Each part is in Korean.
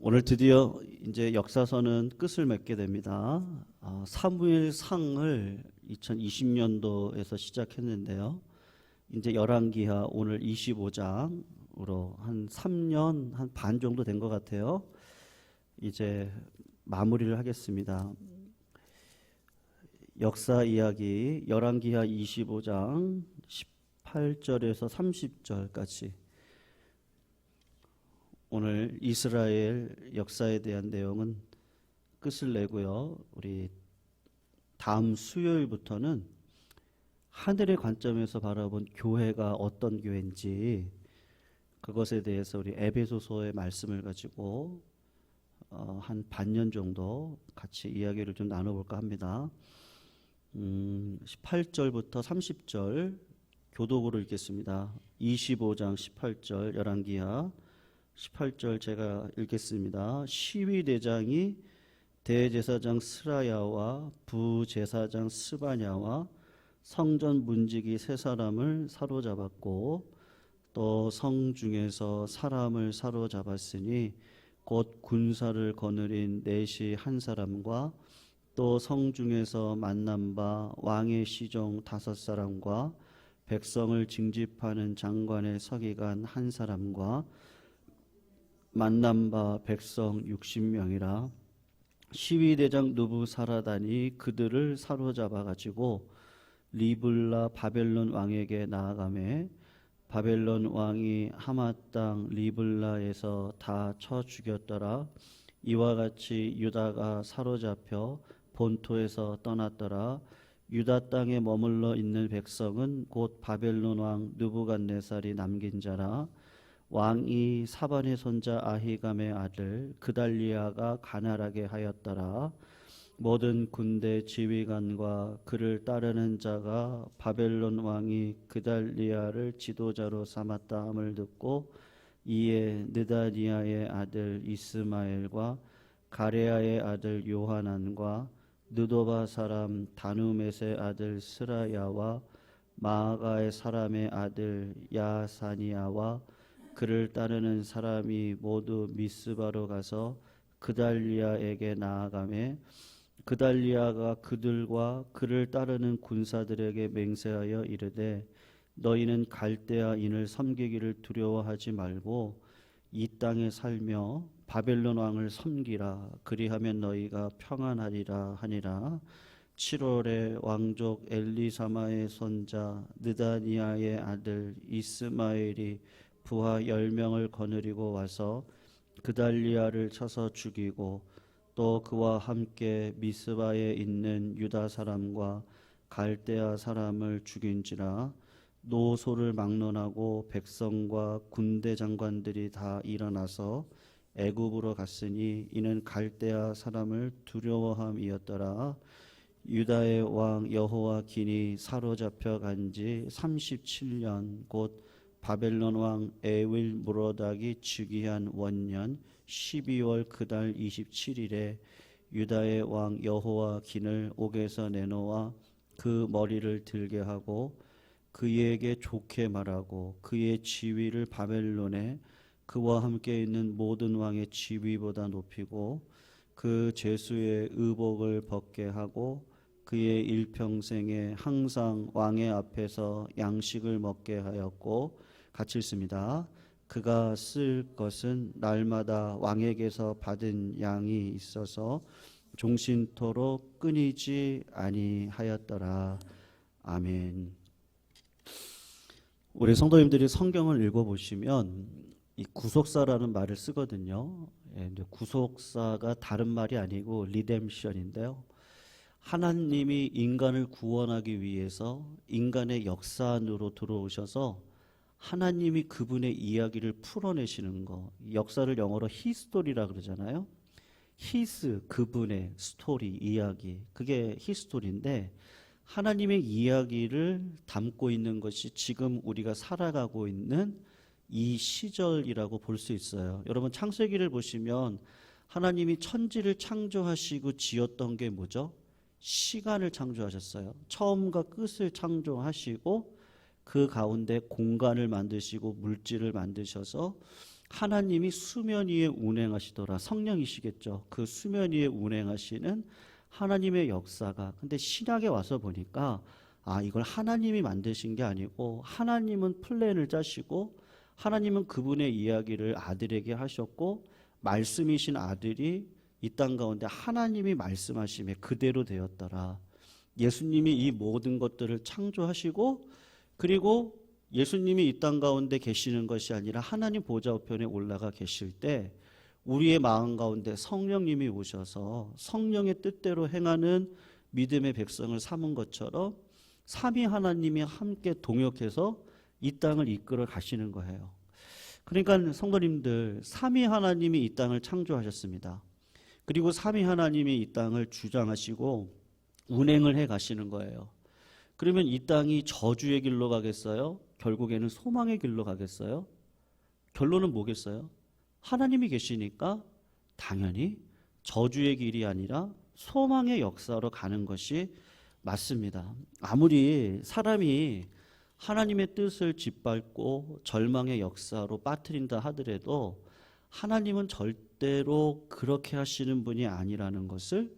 오늘 드디어 이제 역사서는 끝을 맺게 됩니다. 사무엘상을 2020년도에서 시작했는데요. 이제 열왕기하 오늘 25장으로 한 3년 한 반 정도 된 것 같아요. 이제 마무리를 하겠습니다. 역사 이야기 열왕기하 25장 18절에서 30절까지 오늘 이스라엘 역사에 대한 내용은 끝을 내고요. 우리 다음 수요일부터는 하늘의 관점에서 바라본 교회가 어떤 교회인지 그것에 대해서 우리 에베소서의 말씀을 가지고 한 반년 정도 같이 이야기를 좀 나눠볼까 합니다. 18절부터 30절 교독으로 읽겠습니다. 25장 18절 열왕기하 18절 제가 읽겠습니다. 시위대장이 대제사장 스라야와 부제사장 스바냐와 성전 문지기 세 사람을 사로잡았고 또 성 중에서 사람을 사로잡았으니 곧 군사를 거느린 넷이 한 사람과 또 성 중에서 만난 바 왕의 시종 5사람과 백성을 징집하는 장관의 서기관 한 사람과 만난 바 백성 60명이라 시위대장 느부사라단이 그들을 사로잡아 가지고 리블라 바벨론 왕에게 나아가매 바벨론 왕이 하마 땅 리블라에서 다 쳐 죽였더라. 이와 같이 유다가 사로잡혀 본토에서 떠났더라. 유다 땅에 머물러 있는 백성은 곧 바벨론 왕 느부갓네살이 남긴 자라. 왕이 사반의 손자 아히감의 아들 그달리아가 가난하게 하였더라. 모든 군대 지휘관과 그를 따르는 자가 바벨론 왕이 그달리아를 지도자로 삼았다 함을 듣고 이에 느다니아의 아들 이스마엘과 가레아의 아들 요하난과 느도바 사람 다누멧의 아들 스라야와 마아가의 사람의 아들 야사니아와 그를 따르는 사람이 모두 미스바로 가서 그달리아에게 나아가매 그달리아가 그들과 그를 따르는 군사들에게 맹세하여 이르되 너희는 갈대아인을 섬기기를 두려워하지 말고 이 땅에 살며 바벨론 왕을 섬기라. 그리하면 너희가 평안하리라 하니라. 7월에 왕족 엘리사마의 손자 느다니아의 아들 이스마엘이 부하 10명을 거느리고 와서 그달리아를 쳐서 죽이고 또 그와 함께 미스바에 있는 유다 사람과 갈대아 사람을 죽인지라. 노소를 막론하고 백성과 군대 장관들이 다 일어나서 애굽으로 갔으니 이는 갈대아 사람을 두려워함이었더라. 유다의 왕 여호와긴이 사로잡혀 간지 37년 곧 바벨론 왕 에윌 무로닥이 즉위한 원년 12월 그달 27일에 유다의 왕 여호와긴을 옥에서 내놓아 그 머리를 들게 하고 그에게 좋게 말하고 그의 지위를 바벨론에 그와 함께 있는 모든 왕의 지위보다 높이고 그 제수의 의복을 벗게 하고 그의 일평생에 항상 왕의 앞에서 양식을 먹게 하였고 같이 읽습니다. 그가 쓸 것은 날마다 왕에게서 받은 양이 있어서 종신토록 끊이지 아니하였더라. 아멘. 우리 성도님들이 성경을 읽어보시면 이 구속사라는 말을 쓰거든요. 근데 구속사가 다른 말이 아니고 리뎀션인데요. 하나님이 인간을 구원하기 위해서 인간의 역사 안으로 들어오셔서 하나님이 그분의 이야기를 풀어내시는 거. 역사를 영어로 히스토리라 그러잖아요. 히스 그분의 스토리 이야기. 그게 히스토리인데 하나님의 이야기를 담고 있는 것이 지금 우리가 살아가고 있는 이 시절이라고 볼 수 있어요. 여러분 창세기를 보시면 하나님이 천지를 창조하시고 지었던 게 뭐죠? 시간을 창조하셨어요. 처음과 끝을 창조하시고 그 가운데 공간을 만드시고 물질을 만드셔서 하나님이 수면 위에 운행하시더라. 성령이시겠죠. 그 수면 위에 운행하시는 하나님의 역사가. 근데 신약에 와서 보니까 이걸 하나님이 만드신 게 아니고 하나님은 플랜을 짜시고 하나님은 그분의 이야기를 아들에게 하셨고 말씀이신 아들이 이 땅 가운데 하나님이 말씀하심에 그대로 되었더라. 예수님이 이 모든 것들을 창조하시고 그리고 예수님이 이 땅 가운데 계시는 것이 아니라 하나님 보좌 우편에 올라가 계실 때 우리의 마음 가운데 성령님이 오셔서 성령의 뜻대로 행하는 믿음의 백성을 삼은 것처럼 삼위 하나님이 함께 동역해서 이 땅을 이끌어 가시는 거예요. 그러니까 성도님들, 삼위 하나님이 이 땅을 창조하셨습니다. 그리고 삼위 하나님이 이 땅을 주장하시고 운행을 해 가시는 거예요. 그러면 이 땅이 저주의 길로 가겠어요? 결국에는 소망의 길로 가겠어요? 결론은 뭐겠어요? 하나님이 계시니까 당연히 저주의 길이 아니라 소망의 역사로 가는 것이 맞습니다. 아무리 사람이 하나님의 뜻을 짓밟고 절망의 역사로 빠뜨린다 하더라도 하나님은 절대로 그렇게 하시는 분이 아니라는 것을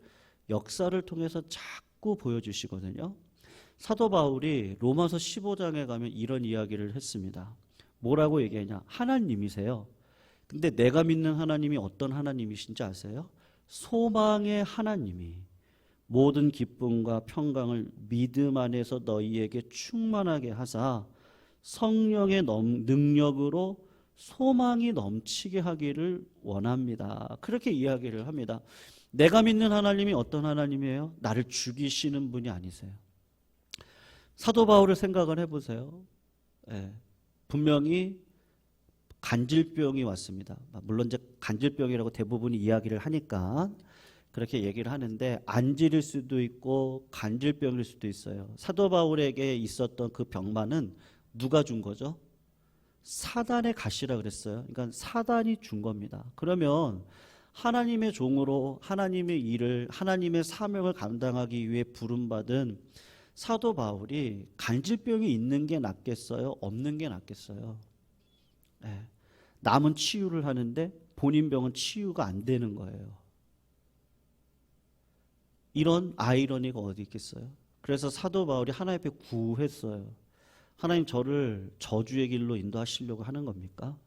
역사를 통해서 자꾸 보여주시거든요. 사도 바울이 로마서 15장에 가면 이런 이야기를 했습니다. 뭐라고 얘기하냐? 하나님이세요. 근데 내가 믿는 하나님이 어떤 하나님이신지 아세요? 소망의 하나님이 모든 기쁨과 평강을 믿음 안에서 너희에게 충만하게 하사 성령의 능력으로 소망이 넘치게 하기를 원합니다. 그렇게 이야기를 합니다. 내가 믿는 하나님이 어떤 하나님이에요? 나를 죽이시는 분이 아니세요. 사도 바울을 생각을 해보세요. 분명히 간질병이 왔습니다. 물론 이제 간질병이라고 대부분이 이야기를 하니까 그렇게 얘기를 하는데 안질일 수도 있고 간질병일 수도 있어요. 사도 바울에게 있었던 그 병만은 누가 준 거죠? 사단의 가시라 그랬어요. 그러니까 사단이 준 겁니다. 그러면 하나님의 종으로 하나님의 일을 하나님의 사명을 감당하기 위해 부름받은 사도 바울이 간질병이 있는 게 낫겠어요? 없는 게 낫겠어요? 남은 치유를 하는데 본인 병은 치유가 안 되는 거예요. 이런 아이러니가 어디 있겠어요? 그래서 사도 바울이 하나님 앞에 구했어요. 하나님, 저를 저주의 길로 인도하시려고 하는 겁니까?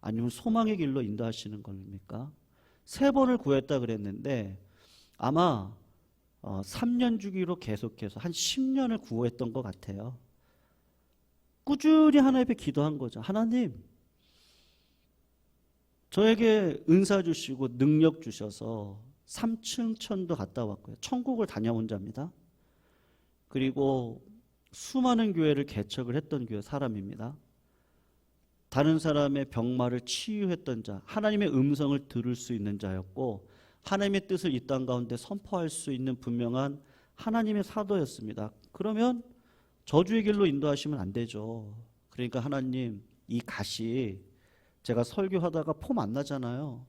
아니면 소망의 길로 인도하시는 겁니까? 3번을 구했다 그랬는데 아마 3년 주기로 계속해서 한 10년을 구했던 것 같아요. 꾸준히 하나님 앞에 기도한 거죠. 하나님, 저에게 은사 주시고 능력 주셔서 3층 천도 갔다 왔고요. 천국을 다녀온 자입니다. 그리고 수많은 교회를 개척을 했던 교회 사람입니다. 다른 사람의 병마를 치유했던 자, 하나님의 음성을 들을 수 있는 자였고 하나님의 뜻을 이 땅 가운데 선포할 수 있는 분명한 하나님의 사도였습니다. 그러면 저주의 길로 인도하시면 안 되죠. 그러니까 하나님, 이 가시 제가 설교하다가 폼 안 나잖아요.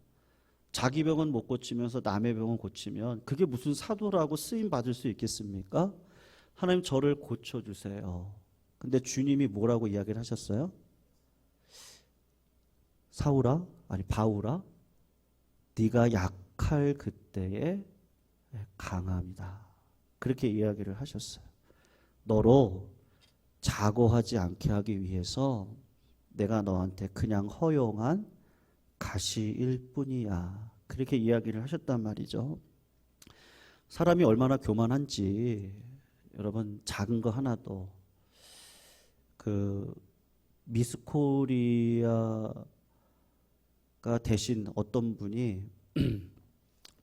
자기 병은 못 고치면서 남의 병은 고치면 그게 무슨 사도라고 쓰임 받을 수 있겠습니까? 하나님, 저를 고쳐주세요. 근데 주님이 뭐라고 이야기를 하셨어요? 바울아, 네가 약할 그때에 강함이다. 그렇게 이야기를 하셨어요. 너로 자고하지 않게 하기 위해서 내가 너한테 그냥 허용한 가시일 뿐이야. 그렇게 이야기를 하셨단 말이죠. 사람이 얼마나 교만한지 여러분, 작은 거 하나도 그 미스 코리아가 되신 어떤 분이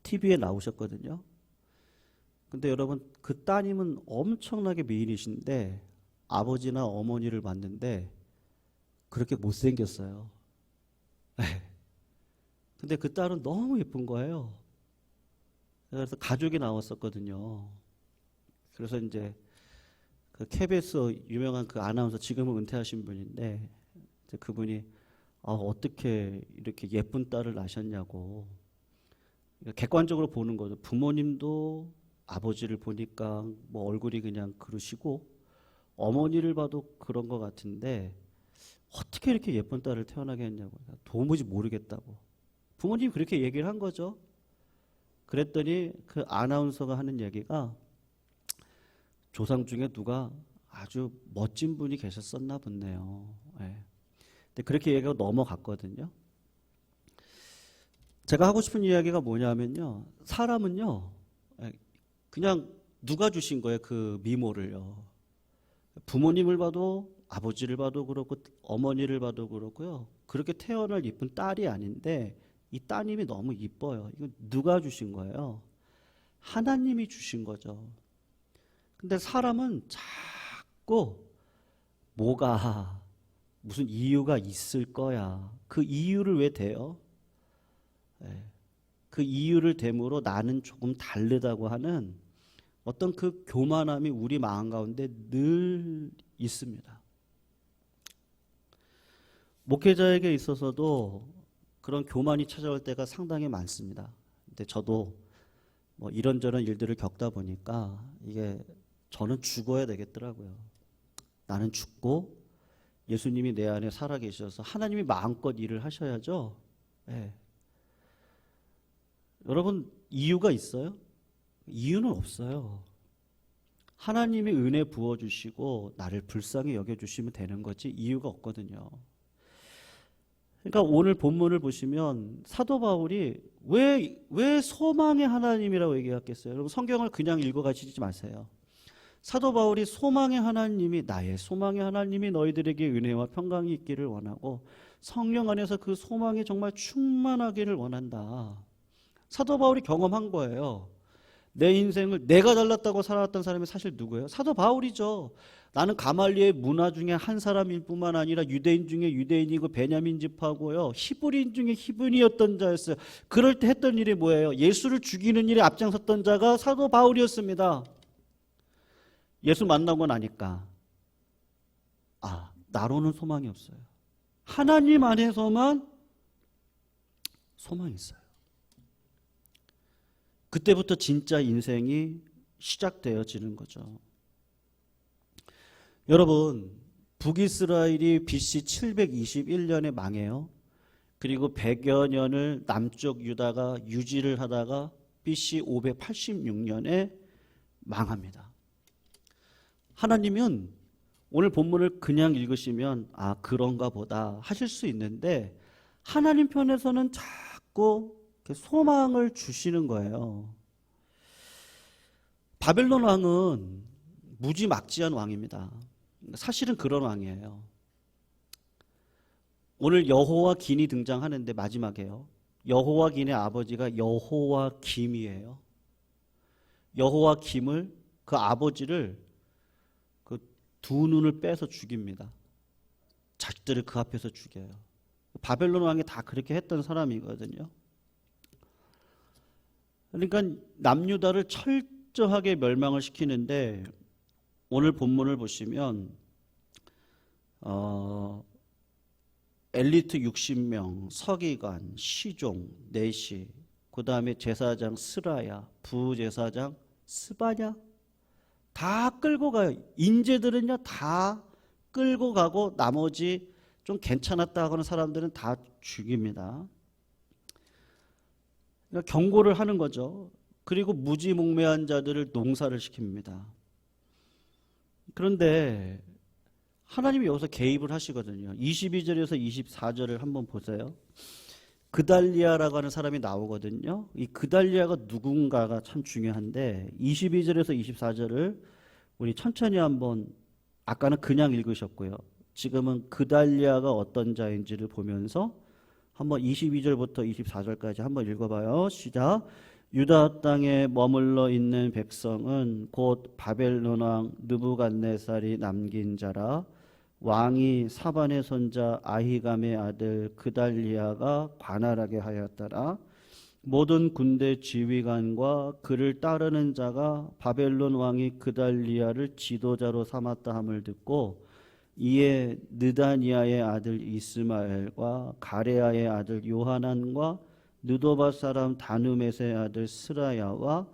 TV에 나오셨거든요. 근데 여러분, 그 따님은 엄청나게 미인이신데 아버지나 어머니를 봤는데 그렇게 못생겼어요. 근데 그 딸은 너무 예쁜 거예요. 그래서 가족이 나왔었거든요. 그래서 이제 그 KBS 유명한 그 아나운서, 지금은 은퇴하신 분인데 이제 그분이 어떻게 이렇게 예쁜 딸을 낳으셨냐고 객관적으로 보는 거죠. 부모님도 아버지를 보니까 뭐 얼굴이 그냥 그러시고 어머니를 봐도 그런 것 같은데 어떻게 이렇게 예쁜 딸을 태어나게 했냐고. 도무지 모르겠다고. 부모님이 그렇게 얘기를 한 거죠. 그랬더니 그 아나운서가 하는 얘기가 조상 중에 누가 아주 멋진 분이 계셨었나 보네요. 예. 근데 그렇게 얘기하고 넘어갔거든요. 제가 하고 싶은 이야기가 뭐냐면요. 사람은요, 그냥 누가 주신 거예요, 그 미모를요. 부모님을 봐도, 아버지를 봐도 그렇고, 어머니를 봐도 그렇고요. 그렇게 태어날 이쁜 딸이 아닌데, 이 따님이 너무 이뻐요. 이거 누가 주신 거예요? 하나님이 주신 거죠. 근데 사람은 자꾸 뭐가, 무슨 이유가 있을 거야. 그 이유를 왜 대요? 그 이유를 댐으로 나는 조금 다르다고 하는 어떤 그 교만함이 우리 마음 가운데 늘 있습니다. 목회자에게 있어서도 그런 교만이 찾아올 때가 상당히 많습니다. 근데 저도 뭐 이런저런 일들을 겪다 보니까 이게 저는 죽어야 되겠더라고요. 나는 죽고 예수님이 내 안에 살아계셔서 하나님이 마음껏 일을 하셔야죠. 네. 여러분, 이유가 있어요? 이유는 없어요. 하나님이 은혜 부어주시고 나를 불쌍히 여겨주시면 되는 거지 이유가 없거든요. 그러니까 오늘 본문을 보시면 사도 바울이 왜 소망의 하나님이라고 얘기했겠어요? 여러분, 성경을 그냥 읽어가시지 마세요. 사도 바울이 소망의 하나님이, 나의 소망의 하나님이 너희들에게 은혜와 평강이 있기를 원하고 성령 안에서 그 소망이 정말 충만하기를 원한다. 사도 바울이 경험한 거예요. 내 인생을 내가 잘났다고 살아왔던 사람이 사실 누구예요? 사도 바울이죠. 나는 가말리의 문화 중에 한 사람일 뿐만 아니라 유대인 중에 유대인이고 베냐민 지파고요. 히브리인 중에 히브리였던 자였어요. 그럴 때 했던 일이 뭐예요? 예수를 죽이는 일에 앞장섰던 자가 사도 바울이었습니다. 예수 만나고 나니까 나로는 소망이 없어요. 하나님 안에서만 소망이 있어요. 그때부터 진짜 인생이 시작되어지는 거죠. 여러분, 북이스라엘이 BC 721년에 망해요. 그리고 100여 년을 남쪽 유다가 유지를 하다가 BC 586년에 망합니다. 하나님은 오늘 본문을 그냥 읽으시면 그런가 보다 하실 수 있는데 하나님 편에서는 자꾸 소망을 주시는 거예요. 바벨론 왕은 무지막지한 왕입니다. 사실은 그런 왕이에요. 오늘 여호와긴이 등장하는데 마지막에요. 여호와긴의 아버지가 여호와김이에요. 여호와김을, 그 아버지를 그 두 눈을 빼서 죽입니다. 자식들을 그 앞에서 죽여요. 바벨론 왕이 다 그렇게 했던 사람이거든요. 그러니까 남유다를 철저하게 멸망을 시키는데 오늘 본문을 보시면 엘리트 60명, 서기관, 시종, 내시, 그 다음에 제사장 스라야, 부제사장 스바냐 다 끌고 가요. 인재들은요 다 끌고 가고 나머지 좀 괜찮았다 하는 사람들은 다 죽입니다. 그러니까 경고를 하는 거죠. 그리고 무지몽매한 자들을 농사를 시킵니다. 그런데 하나님이 여기서 개입을 하시거든요. 22절에서 24절을 한번 보세요. 그달리아라고 하는 사람이 나오거든요. 이 그달리아가 누군가가 참 중요한데 22절에서 24절을 우리 천천히 한번, 아까는 그냥 읽으셨고요. 지금은 그달리아가 어떤 자인지를 보면서 한번 22절부터 24절까지 한번 읽어봐요. 시작. 유다 땅에 머물러 있는 백성은 곧 바벨론 왕 느부갓네살이 남긴 자라. 왕이 사반의 손자 아히감의 아들 그달리아가 관할하게 하였더라. 모든 군대 지휘관과 그를 따르는 자가 바벨론 왕이 그달리아를 지도자로 삼았다 함을 듣고 이에 느다니아의 아들 이스마엘과 가레아의 아들 요하난과 느도바 사람 다누멧의 아들 스라야와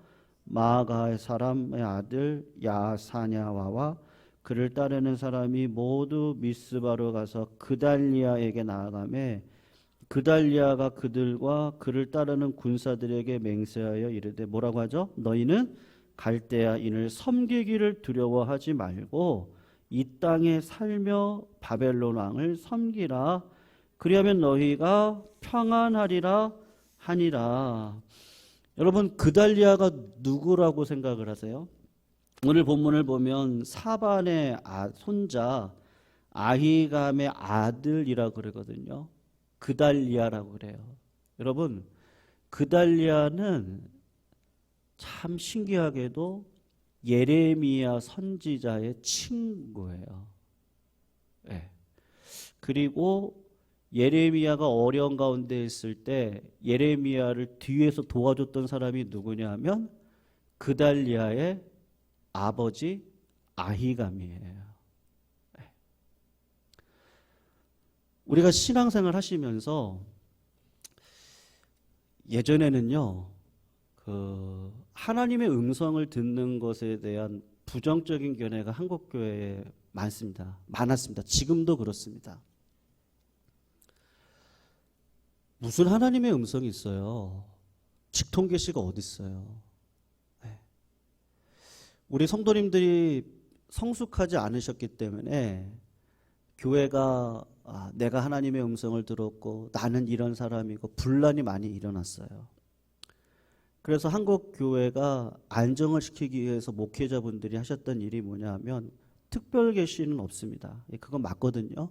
마아가의 사람의 아들 야사냐와와 그를 따르는 사람이 모두 미스바로 가서 그달리아에게 나아가매 그달리아가 그들과 그를 따르는 군사들에게 맹세하여 이르되 뭐라고 하죠? 너희는 갈대아인을 섬기기를 두려워하지 말고 이 땅에 살며 바벨론 왕을 섬기라. 그리하면 너희가 평안하리라 하니라. 여러분, 그달리아가 누구라고 생각을 하세요? 오늘 본문을 보면 사반의 손자 아히감의 아들이라고 그러거든요. 그달리아라고 그래요. 여러분, 그달리아는 참 신기하게도 예레미야 선지자의 친구예요. 네. 그리고 예레미야가 어려운 가운데 있을 때 예레미야를 뒤에서 도와줬던 사람이 누구냐 하면 그달리아의 아버지 아히감이에요. 우리가 신앙생활 하시면서 예전에는요, 하나님의 음성을 듣는 것에 대한 부정적인 견해가 한국교회에 많았습니다. 지금도 그렇습니다. 무슨 하나님의 음성이 있어요? 직통계시가 어디 있어요? 네. 우리 성도님들이 성숙하지 않으셨기 때문에 교회가 내가 하나님의 음성을 들었고 나는 이런 사람이고 분란이 많이 일어났어요. 그래서 한국 교회가 안정을 시키기 위해서 목회자분들이 하셨던 일이 뭐냐 하면 특별 계시는 없습니다. 그건 맞거든요.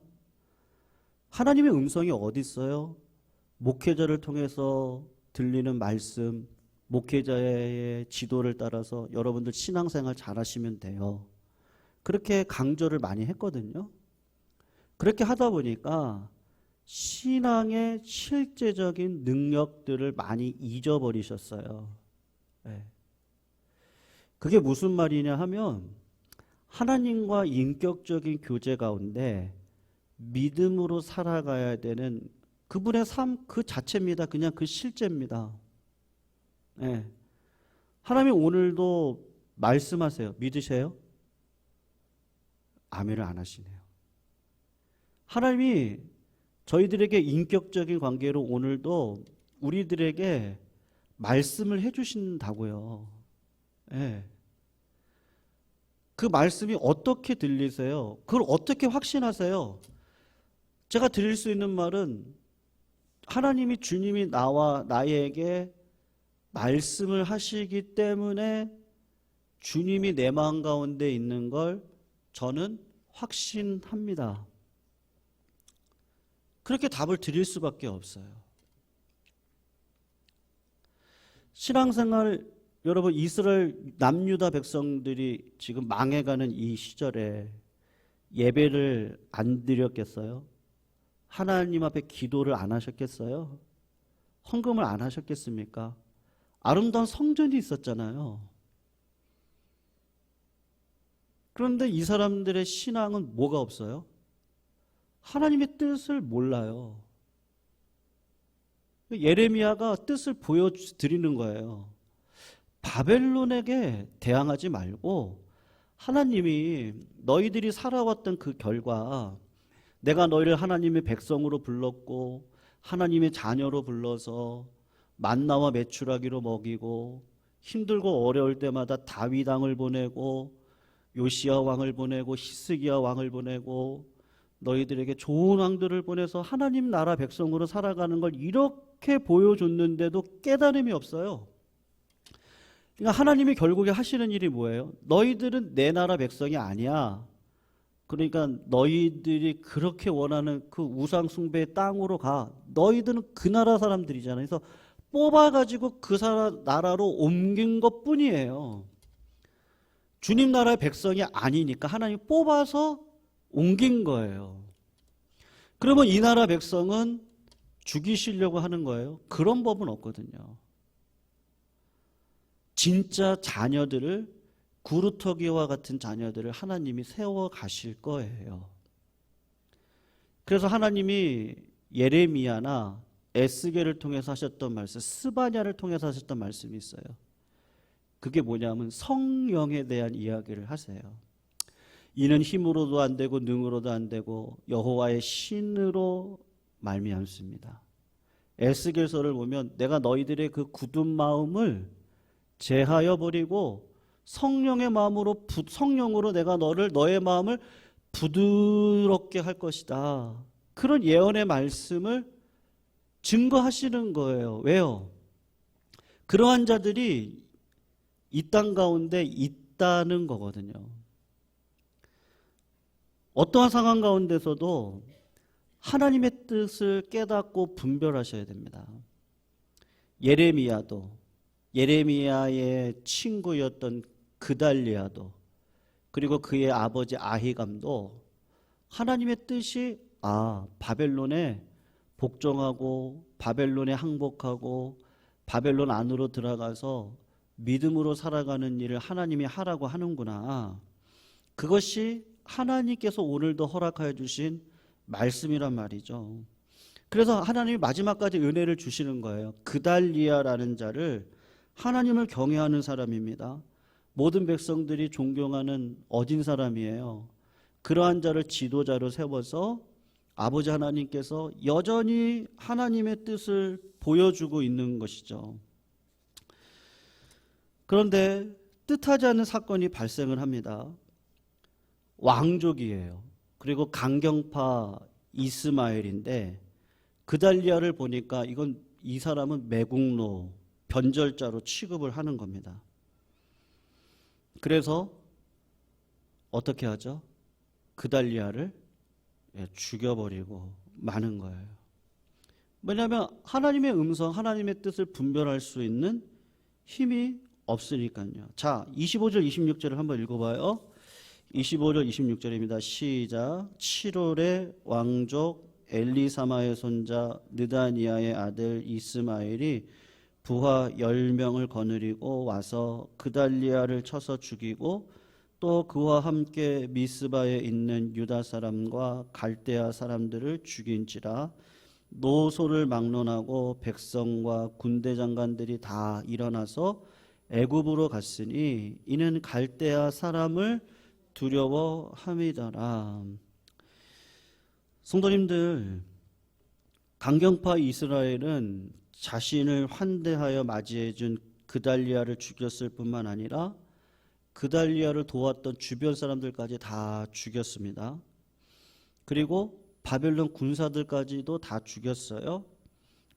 하나님의 음성이 어디 있어요? 목회자를 통해서 들리는 말씀, 목회자의 지도를 따라서 여러분들 신앙생활 잘하시면 돼요. 그렇게 강조를 많이 했거든요. 그렇게 하다 보니까 신앙의 실제적인 능력들을 많이 잊어버리셨어요. 네. 그게 무슨 말이냐 하면 하나님과 인격적인 교제 가운데 믿음으로 살아가야 되는 그분의 삶 그 자체입니다. 그냥 그 실제입니다. 네. 하나님 오늘도 말씀하세요. 믿으세요? 아멘을 안 하시네요. 하나님이 저희들에게 인격적인 관계로 오늘도 우리들에게 말씀을 해주신다고요. 네. 그 말씀이 어떻게 들리세요? 그걸 어떻게 확신하세요? 제가 드릴 수 있는 말은 하나님이 주님이 나에게 말씀을 하시기 때문에 주님이 내 마음 가운데 있는 걸 저는 확신합니다. 그렇게 답을 드릴 수밖에 없어요. 신앙생활 여러분 이스라엘 남유다 백성들이 지금 망해가는 이 시절에 예배를 안 드렸겠어요? 하나님 앞에 기도를 안 하셨겠어요? 헌금을 안 하셨겠습니까? 아름다운 성전이 있었잖아요. 그런데 이 사람들의 신앙은 뭐가 없어요? 하나님의 뜻을 몰라요. 예레미야가 뜻을 보여드리는 거예요. 바벨론에게 대항하지 말고 하나님이 너희들이 살아왔던 그 결과 내가 너희를 하나님의 백성으로 불렀고 하나님의 자녀로 불러서 만나와 메추라기로 먹이고 힘들고 어려울 때마다 다윗 왕을 보내고 요시야 왕을 보내고 히스기야 왕을 보내고 너희들에게 좋은 왕들을 보내서 하나님 나라 백성으로 살아가는 걸 이렇게 보여줬는데도 깨달음이 없어요. 그러니까 하나님이 결국에 하시는 일이 뭐예요? 너희들은 내 나라 백성이 아니야. 그러니까 너희들이 그렇게 원하는 그 우상 숭배의 땅으로 가. 너희들은 그 나라 사람들이잖아요. 그래서 뽑아가지고 그 나라로 옮긴 것 뿐이에요. 주님 나라의 백성이 아니니까 하나님이 뽑아서 옮긴 거예요. 그러면 이 나라 백성은 죽이시려고 하는 거예요. 그런 법은 없거든요. 진짜 자녀들을 구루터기와 같은 자녀들을 하나님이 세워 가실 거예요. 그래서 하나님이 예레미야나 에스겔을 통해서 하셨던 말씀, 스바냐를 통해서 하셨던 말씀이 있어요. 그게 뭐냐면 성령에 대한 이야기를 하세요. 이는 힘으로도 안 되고 능으로도 안 되고 여호와의 신으로 말미암습니다. 에스겔서를 보면 내가 너희들의 그 굳은 마음을 제하여 버리고 성령으로 내가 너의 마음을 부드럽게 할 것이다. 그런 예언의 말씀을 증거하시는 거예요. 왜요? 그러한 자들이 이 땅 가운데 있다는 거거든요. 어떠한 상황 가운데서도 하나님의 뜻을 깨닫고 분별하셔야 됩니다. 예레미야의 친구였던 그달리아도, 그리고 그의 아버지 아히감도 하나님의 뜻이 바벨론에 복종하고 바벨론에 항복하고 바벨론 안으로 들어가서 믿음으로 살아가는 일을 하나님이 하라고 하는구나. 그것이 하나님께서 오늘도 허락하여 주신 말씀이란 말이죠. 그래서 하나님이 마지막까지 은혜를 주시는 거예요. 그달리아라는 자를 하나님을 경외하는 사람입니다. 모든 백성들이 존경하는 어진 사람이에요. 그러한 자를 지도자로 세워서 아버지 하나님께서 여전히 하나님의 뜻을 보여주고 있는 것이죠. 그런데 뜻하지 않은 사건이 발생을 합니다. 왕족이에요. 그리고 강경파 이스마엘인데 그달리아를 보니까 이 사람은 매국노, 변절자로 취급을 하는 겁니다. 그래서 어떻게 하죠? 그달리아를 죽여버리고 마는 거예요. 왜냐하면 하나님의 음성, 하나님의 뜻을 분별할 수 있는 힘이 없으니까요. 자, 25절, 26절을 한번 읽어봐요. 25절, 26절입니다. 시작. 7월에 왕족 엘리사마의 손자 느다니아의 아들 이스마엘이 부하 10명을 거느리고 와서 그달리아를 쳐서 죽이고 또 그와 함께 미스바에 있는 유다 사람과 갈대아 사람들을 죽인지라. 노소를 막론하고 백성과 군대 장관들이 다 일어나서 애굽으로 갔으니 이는 갈대아 사람을 두려워함이더라. 성도님들, 강경파 이스라엘은 자신을 환대하여 맞이해준 그달리아를 죽였을 뿐만 아니라 그달리아를 도왔던 주변 사람들까지 다 죽였습니다. 그리고 바벨론 군사들까지도 다 죽였어요.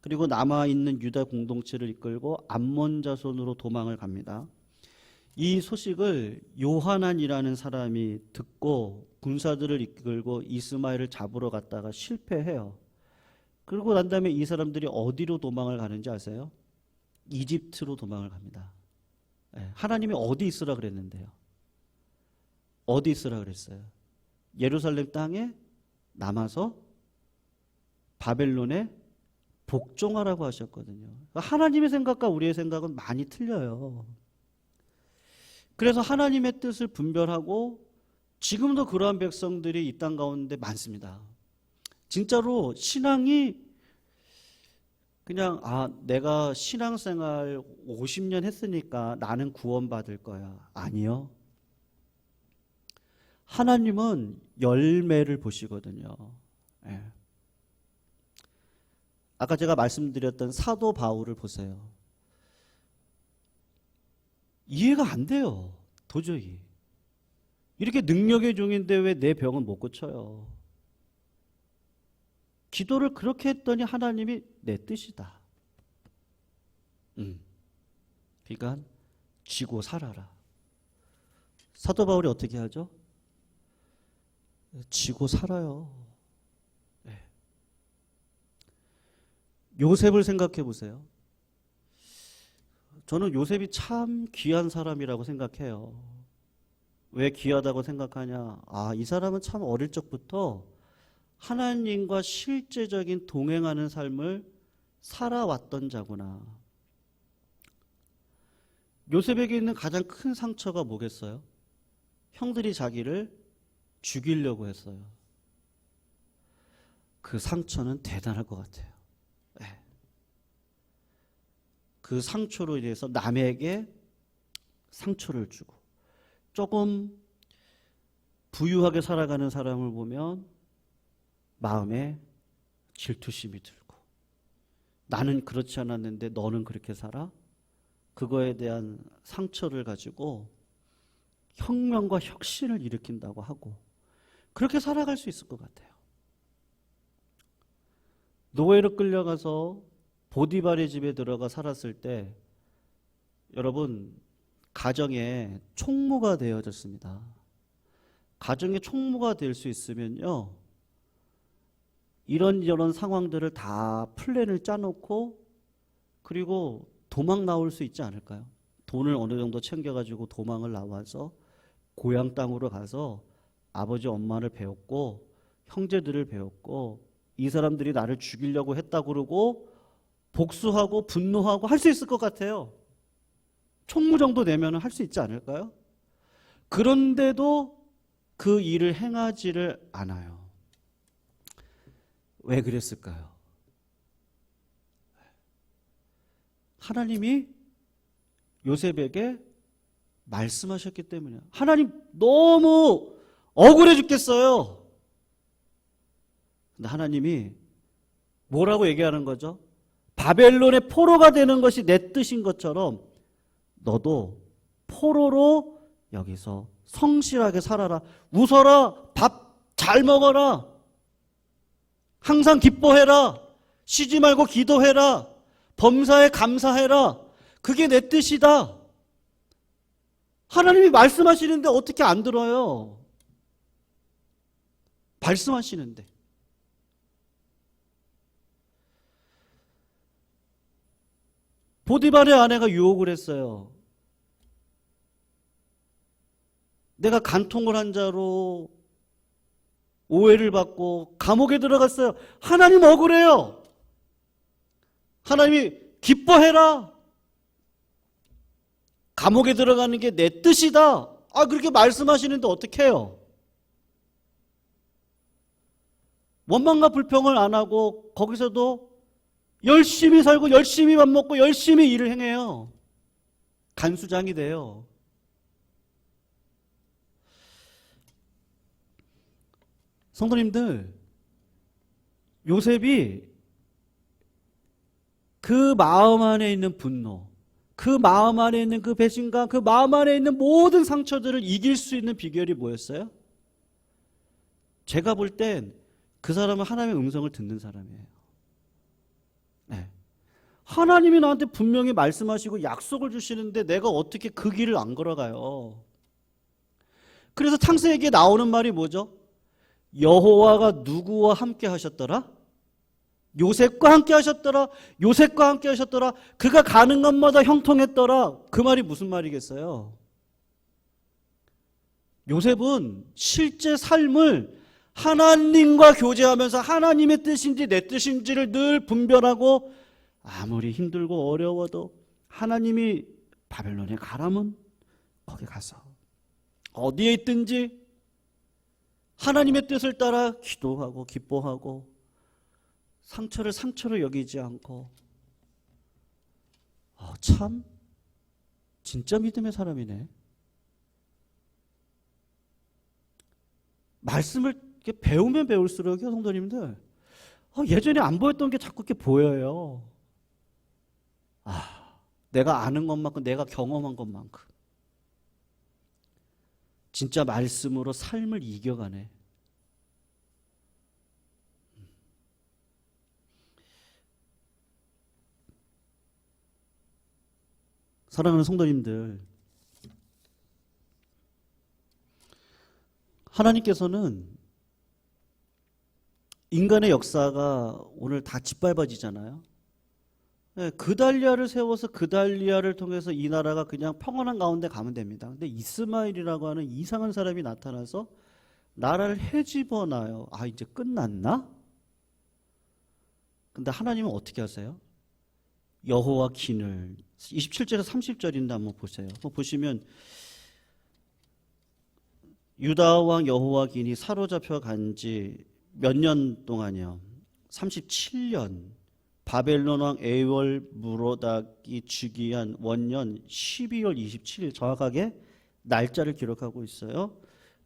그리고 남아있는 유다 공동체를 이끌고 암몬 자손으로 도망을 갑니다. 이 소식을 요하난이라는 사람이 듣고 군사들을 이끌고 이스마엘을 잡으러 갔다가 실패해요. 그러고 난 다음에 이 사람들이 어디로 도망을 가는지 아세요? 이집트로 도망을 갑니다. 하나님이 어디 있으라 그랬는데요? 어디 있으라 그랬어요? 예루살렘 땅에 남아서 바벨론에 복종하라고 하셨거든요. 하나님의 생각과 우리의 생각은 많이 틀려요. 그래서 하나님의 뜻을 분별하고 지금도 그러한 백성들이 이 땅 가운데 많습니다. 진짜로 신앙이 그냥 내가 신앙생활 50년 했으니까 나는 구원받을 거야. 아니요. 하나님은 열매를 보시거든요. 아까 제가 말씀드렸던 사도 바울을 보세요. 이해가 안 돼요. 도저히. 이렇게 능력의 종인데 왜 내 병은 못 고쳐요? 기도를 그렇게 했더니 하나님이 내 뜻이다. 그러니까 지고 살아라. 사도 바울이 어떻게 하죠? 지고 살아요. 요셉을 생각해 보세요. 저는 요셉이 참 귀한 사람이라고 생각해요. 왜 귀하다고 생각하냐? 이 사람은 참 어릴 적부터 하나님과 실제적인 동행하는 삶을 살아왔던 자구나. 요셉에게 있는 가장 큰 상처가 뭐겠어요? 형들이 자기를 죽이려고 했어요. 그 상처는 대단할 것 같아요. 그 상처로 인해서 남에게 상처를 주고 조금 부유하게 살아가는 사람을 보면 마음에 질투심이 들고, 나는 그렇지 않았는데 너는 그렇게 살아? 그거에 대한 상처를 가지고 혁명과 혁신을 일으킨다고 하고, 그렇게 살아갈 수 있을 것 같아요. 노예로 끌려가서 보디발의 집에 들어가 살았을 때 여러분, 가정의 총무가 되어졌습니다. 가정의 총무가 될 수 있으면요, 이런저런 상황들을 다 플랜을 짜놓고 그리고 도망 나올 수 있지 않을까요? 돈을 어느 정도 챙겨가지고 도망을 나와서 고향 땅으로 가서 아버지 엄마를 배웠고 형제들을 배웠고, 이 사람들이 나를 죽이려고 했다 그러고 복수하고 분노하고 할 수 있을 것 같아요. 총무 정도 되면 할 수 있지 않을까요? 그런데도 그 일을 행하지를 않아요. 왜 그랬을까요? 하나님이 요셉에게 말씀하셨기 때문이에요. 하나님 너무 억울해 죽겠어요. 근데 하나님이 뭐라고 얘기하는 거죠? 바벨론의 포로가 되는 것이 내 뜻인 것처럼 너도 포로로 여기서 성실하게 살아라. 웃어라. 밥 잘 먹어라. 항상 기뻐해라. 쉬지 말고 기도해라. 범사에 감사해라. 그게 내 뜻이다. 하나님이 말씀하시는데 어떻게 안 들어요? 말씀하시는데. 보디발의 아내가 유혹을 했어요. 내가 간통을 한 자로 오해를 받고 감옥에 들어갔어요. 하나님 억울해요. 하나님이 기뻐해라. 감옥에 들어가는 게 내 뜻이다. 그렇게 말씀하시는데 어떻게 해요? 원망과 불평을 안 하고 거기서도 열심히 살고 열심히 밥 먹고 열심히 일을 행해요. 간수장이 돼요. 성도님들, 요셉이 그 마음 안에 있는 분노, 그 마음 안에 있는 그 배신감, 그 마음 안에 있는 모든 상처들을 이길 수 있는 비결이 뭐였어요? 제가 볼 땐 그 사람은 하나님의 음성을 듣는 사람이에요. 네. 하나님이 나한테 분명히 말씀하시고 약속을 주시는데 내가 어떻게 그 길을 안 걸어가요? 그래서 창세기에 나오는 말이 뭐죠? 여호와가 누구와 함께 하셨더라? 요셉과 함께 하셨더라. 요셉과 함께 하셨더라. 그가 가는 곳마다 형통했더라. 그 말이 무슨 말이겠어요? 요셉은 실제 삶을 하나님과 교제하면서 하나님의 뜻인지 내 뜻인지를 늘 분별하고, 아무리 힘들고 어려워도 하나님이 바벨론에 가라면 거기 가서 어디에 있든지 하나님의 뜻을 따라 기도하고 기뻐하고 상처를 상처로 여기지 않고, 참 진짜 믿음의 사람이네. 말씀을 이렇게 배우면 배울수록요, 성도님들, 예전에 안 보였던 게 자꾸 이렇게 보여요. 내가 아는 것만큼, 내가 경험한 것만큼 진짜 말씀으로 삶을 이겨가네. 사랑하는 성도님들, 하나님께서는 인간의 역사가 오늘 다 짓밟아지잖아요. 그달리아를 세워서 그달리아를 통해서 이 나라가 그냥 평안한 가운데 가면 됩니다. 근데 이스마엘이라고 하는 이상한 사람이 나타나서 나라를 헤집어놔요. 이제 끝났나? 근데 하나님은 어떻게 하세요? 여호와 긴을 27절에서 30절인데 한번 보세요. 보시면 유다 왕 여호와 긴이 사로잡혀 간 지 몇 년 동안이요? 37년. 바벨론 왕 에월 무로닥이 즉위한 원년 12월 27일 정확하게 날짜를 기록하고 있어요.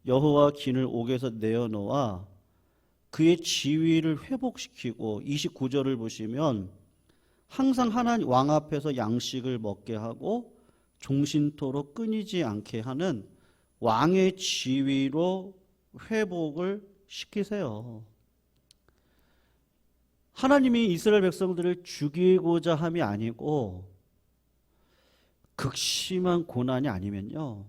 여호와 긴을 옥에서 내어놓아 그의 지위를 회복시키고 29절을 보시면 항상 하나님 왕 앞에서 양식을 먹게 하고 종신토록 끊이지 않게 하는 왕의 지위로 회복을 시키세요. 하나님이 이스라엘 백성들을 죽이고자 함이 아니고 극심한 고난이 아니면요,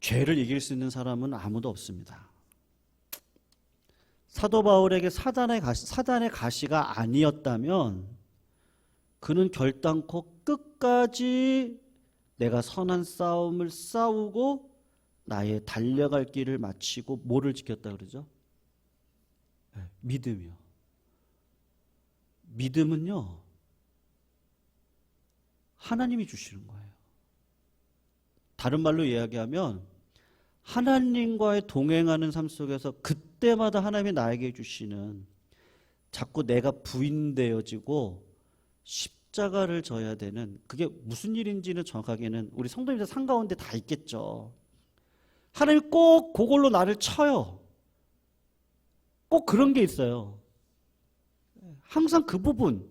죄를 이길 수 있는 사람은 아무도 없습니다. 사도 바울에게 사단의 가시가 아니었다면 그는 결단코 끝까지 내가 선한 싸움을 싸우고 나의 달려갈 길을 마치고 뭐를 지켰다 그러죠? 믿음이요. 믿음은요, 하나님이 주시는 거예요. 다른 말로 이야기하면 하나님과의 동행하는 삶 속에서 그때마다 하나님이 나에게 주시는, 자꾸 내가 부인되어지고 십자가를 져야 되는, 그게 무슨 일인지는 정확하게는 우리 성도님들 상 가운데 다 있겠죠. 하나님이 꼭 그걸로 나를 쳐요. 꼭 그런 게 있어요. 항상 그 부분,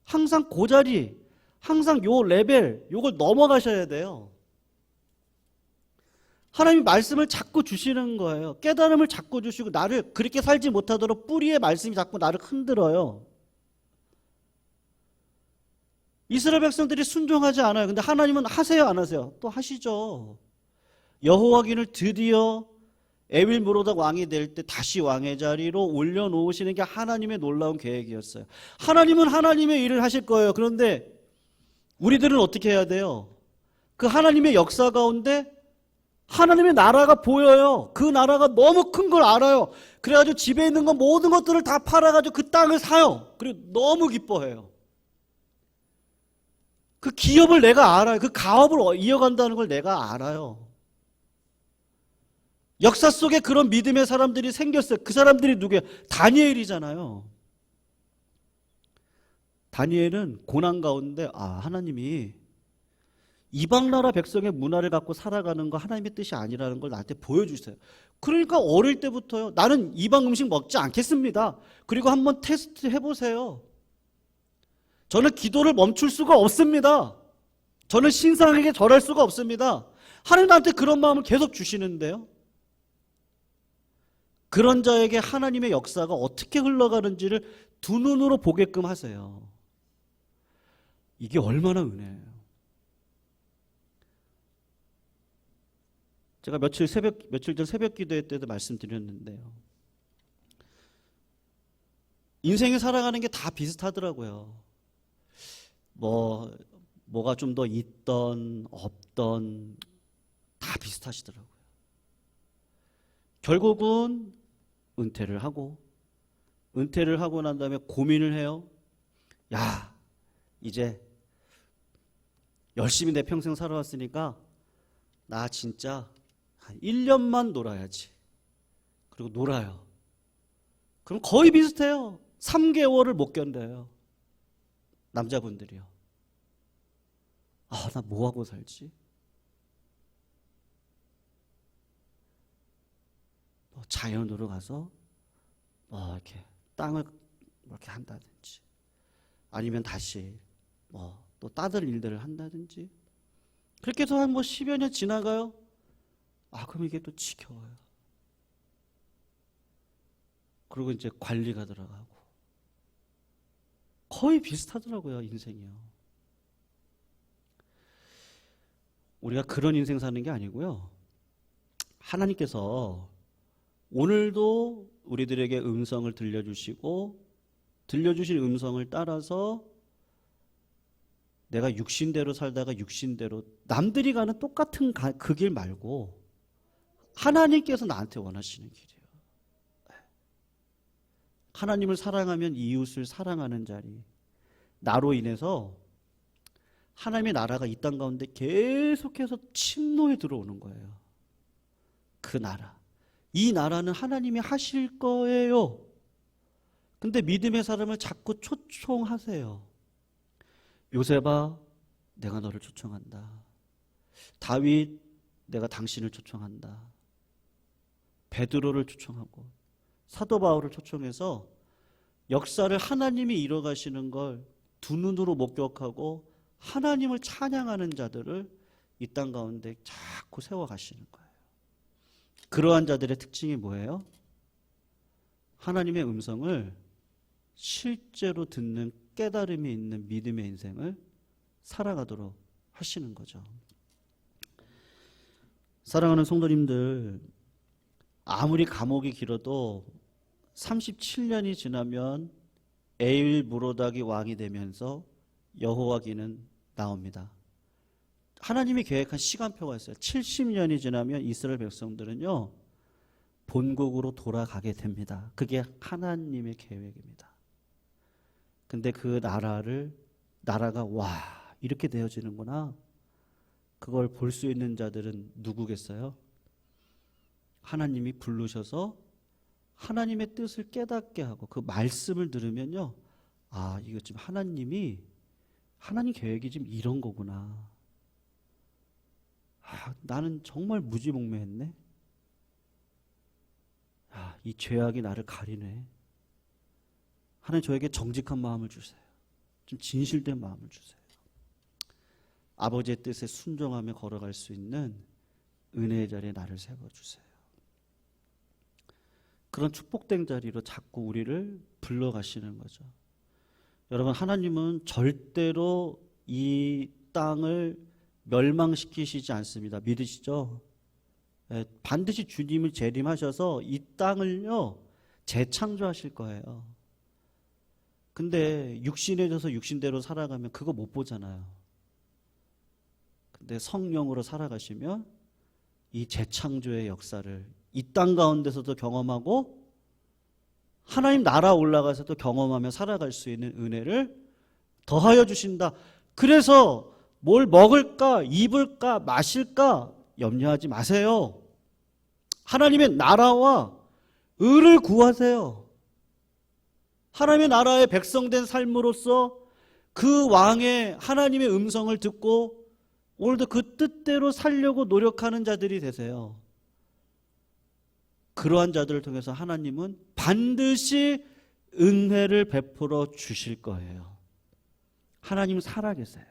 항상 그 자리, 항상 요 레벨, 요걸 넘어가셔야 돼요. 하나님이 말씀을 자꾸 주시는 거예요. 깨달음을 자꾸 주시고 나를 그렇게 살지 못하도록 뿌리의 말씀이 자꾸 나를 흔들어요. 이스라엘 백성들이 순종하지 않아요. 근데 하나님은 하세요, 안 하세요? 또 하시죠. 여호와긴을 드디어 에윌므로닥 왕이 될 때 다시 왕의 자리로 올려놓으시는 게 하나님의 놀라운 계획이었어요. 하나님은 하나님의 일을 하실 거예요. 그런데 우리들은 어떻게 해야 돼요? 그 하나님의 역사 가운데 하나님의 나라가 보여요. 그 나라가 너무 큰 걸 알아요. 그래가지고 집에 있는 건 모든 것들을 다 팔아가지고 그 땅을 사요. 그리고 너무 기뻐해요. 그 기업을 내가 알아요. 그 가업을 이어간다는 걸 내가 알아요. 역사 속에 그런 믿음의 사람들이 생겼어요. 그 사람들이 누구예요? 다니엘이잖아요. 다니엘은 고난 가운데 하나님이 이방 나라 백성의 문화를 갖고 살아가는 거 하나님의 뜻이 아니라는 걸 나한테 보여주세요. 그러니까 어릴 때부터요, 나는 이방 음식 먹지 않겠습니다. 그리고 한번 테스트 해보세요. 저는 기도를 멈출 수가 없습니다. 저는 신상에게 절할 수가 없습니다. 하나님 나한테 그런 마음을 계속 주시는데요, 그런 자에게 하나님의 역사가 어떻게 흘러가는지를 두 눈으로 보게끔 하세요. 이게 얼마나 은혜예요. 제가 며칠 전 새벽 기도회 때도 말씀드렸는데요, 인생에 살아가는 게 다 비슷하더라고요. 뭐가 좀 더 있던 없던 다 비슷하시더라고요. 결국은 은퇴를 하고 난 다음에 고민을 해요. 야, 이제 열심히 내 평생 살아왔으니까 나 진짜 한 1년만 놀아야지. 그리고 놀아요. 그럼 거의 비슷해요. 3개월을 못 견뎌요. 남자분들이요. 나 뭐하고 살지? 자연으로 가서 이렇게 땅을 이렇게 한다든지, 아니면 다시 또 다른 일들을 한다든지, 그렇게 해서 한 10여 년 지나가요. 그럼 이게 또 지겨워요. 그리고 이제 관리가 들어가고, 거의 비슷하더라고요, 인생이요. 우리가 그런 인생 사는 게 아니고요, 하나님께서 오늘도 우리들에게 음성을 들려주시고, 들려주신 음성을 따라서 내가 육신대로 살다가 육신대로, 남들이 가는 똑같은 그 길 말고 하나님께서 나한테 원하시는 길이에요. 하나님을 사랑하면 이웃을 사랑하는 자리, 나로 인해서 하나님의 나라가 이 땅 가운데 계속해서 침노에 들어오는 거예요. 그 나라, 이 나라는 하나님이 하실 거예요. 근데 믿음의 사람을 자꾸 초청하세요. 요셉아, 내가 너를 초청한다. 다윗, 내가 당신을 초청한다. 베드로를 초청하고 사도 바울을 초청해서 역사를 하나님이 이뤄가시는 걸 두 눈으로 목격하고 하나님을 찬양하는 자들을 이 땅 가운데 자꾸 세워가시는 거예요. 그러한 자들의 특징이 뭐예요? 하나님의 음성을 실제로 듣는 깨달음이 있는 믿음의 인생을 살아가도록 하시는 거죠. 사랑하는 성도님들, 아무리 감옥이 길어도 37년이 지나면 에일무로닥이 왕이 되면서 여호와기는 나옵니다. 하나님이 계획한 시간표가 있어요. 70년이 지나면 이스라엘 백성들은요, 본국으로 돌아가게 됩니다. 그게 하나님의 계획입니다. 근데 그 나라가 와, 이렇게 되어지는구나. 그걸 볼 수 있는 자들은 누구겠어요? 하나님이 부르셔서 하나님의 뜻을 깨닫게 하고 그 말씀을 들으면요, 아, 이거 지금 하나님 계획이 지금 이런 거구나. 아, 나는 정말 무지몽매했네. 아, 이 죄악이 나를 가리네. 하나님 저에게 정직한 마음을 주세요. 좀 진실된 마음을 주세요. 아버지의 뜻에 순종하며 걸어갈 수 있는 은혜의 자리에 나를 세워주세요. 그런 축복된 자리로 자꾸 우리를 불러가시는 거죠. 여러분, 하나님은 절대로 이 땅을 멸망시키시지 않습니다. 믿으시죠? 반드시 주님을 재림하셔서 이 땅을요, 재창조하실 거예요. 근데 육신에 져서 육신대로 살아가면 그거 못 보잖아요. 근데 성령으로 살아가시면 이 재창조의 역사를 이 땅 가운데서도 경험하고 하나님 나라 올라가서도 경험하며 살아갈 수 있는 은혜를 더하여 주신다. 그래서 뭘 먹을까, 입을까, 마실까 염려하지 마세요. 하나님의 나라와 의를 구하세요. 하나님의 나라의 백성된 삶으로서 그 왕의 하나님의 음성을 듣고 오늘도 그 뜻대로 살려고 노력하는 자들이 되세요. 그러한 자들을 통해서 하나님은 반드시 은혜를 베풀어 주실 거예요. 하나님은 살아계세요.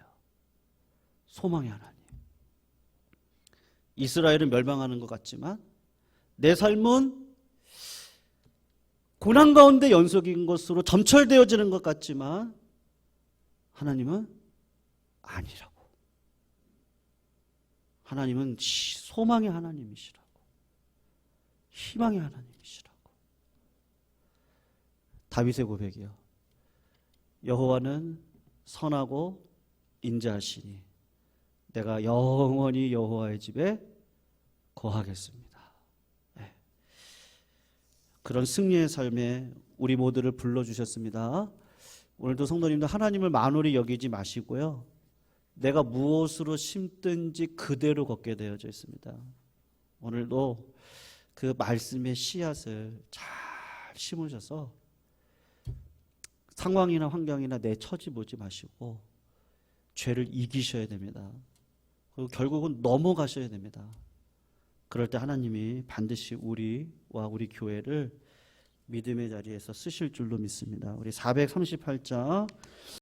소망의 하나님. 이스라엘은 멸망하는 것 같지만 내 삶은 고난 가운데 연속인 것으로 점철되어지는 것 같지만 하나님은 아니라고. 하나님은 소망의 하나님이시라고. 희망의 하나님이시라고. 다윗의 고백이요. 여호와는 선하고 인자하시니 내가 영원히 여호와의 집에 거하겠습니다. 네. 그런 승리의 삶에 우리 모두를 불러주셨습니다. 오늘도 성도님들 하나님을 만홀히 여기지 마시고요. 내가 무엇으로 심든지 그대로 걷게 되어져 있습니다. 오늘도 그 말씀의 씨앗을 잘 심으셔서 상황이나 환경이나 내 처지 보지 마시고 죄를 이기셔야 됩니다. 그리고 결국은 넘어가셔야 됩니다. 그럴 때 하나님이 반드시 우리와 우리 교회를 믿음의 자리에서 쓰실 줄로 믿습니다. 우리 438장